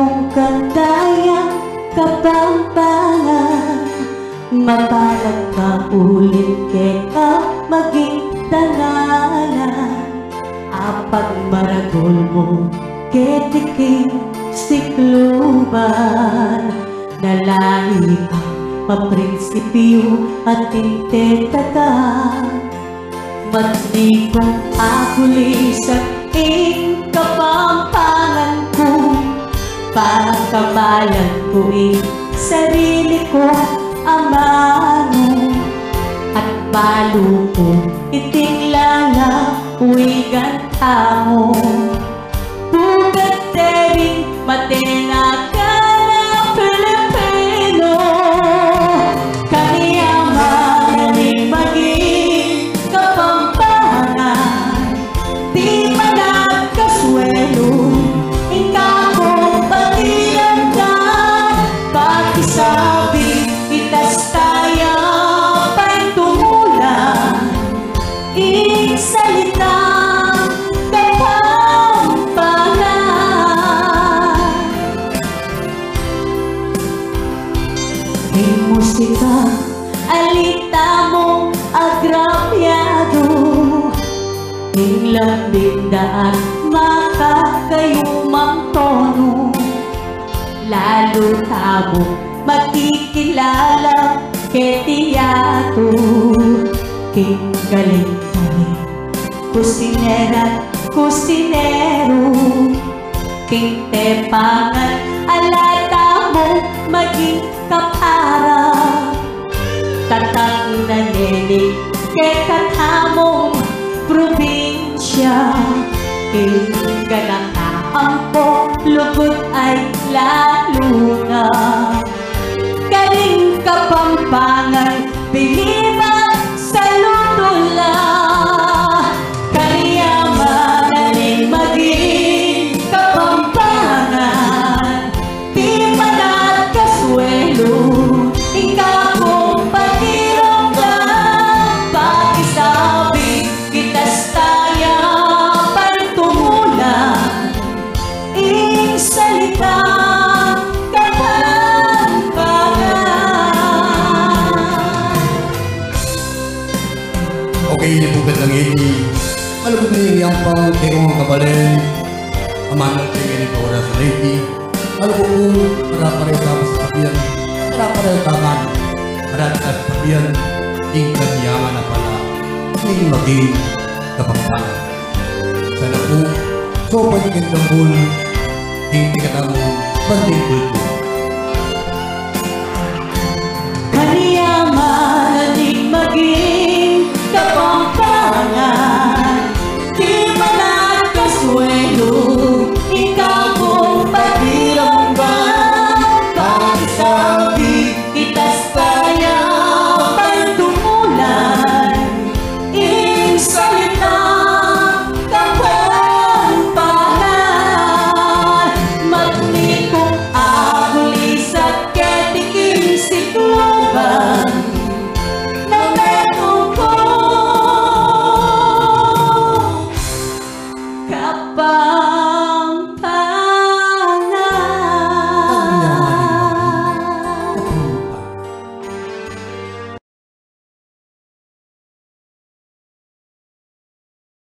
mong kandayang Kapampangan, mapalag ka ulit kaya maging tanalan. Apag maragol mo ketiking sikluban, nalahi ka maprinsipyo at intetaga. Matnikong akuli sa ing Kapampangan ko, pagkabalan ko'y sarili ko amano, at balo ko itinglala uwigan mo. Pugat tering matena ka na Pilipino, kaniya maling maging Kapampangan. Di managkaswelo ikaw kong pakiramdam, pakisabi itas kaya pa'y tumulan. Iksalitang Kapampangan. May musika, alita mong agrabyado, yung lambing daan makakayumang tono. Lalo tamo makikilala ketiyato, king galing-galing kusinera kusinero, king tepangan alata mo maging kapara. Tatang na nene kay katamong probinsya, king ganakaampo lugod ay lalo na. Galing Kapampangan biliban sa lutula, kaya magaling maging Kapampangan. Di managkaswelo ikaw kong pakiramdam, pakisabi kitas taya pa'y tumulan. Iksalitang Okay, bukat lang ini. Malabot na yung yampang teong kabalen. Amanal tingin ito oras sa lady. Malabot ko, para-pareho tapos sa sabihan. Para-pareho taman. Para-pareho sa sabihan. Ing kanyaman na pala. Ing maging Kapampangan. Sana po, so pagiging tambol. Ing tingatan mo, banding kulto.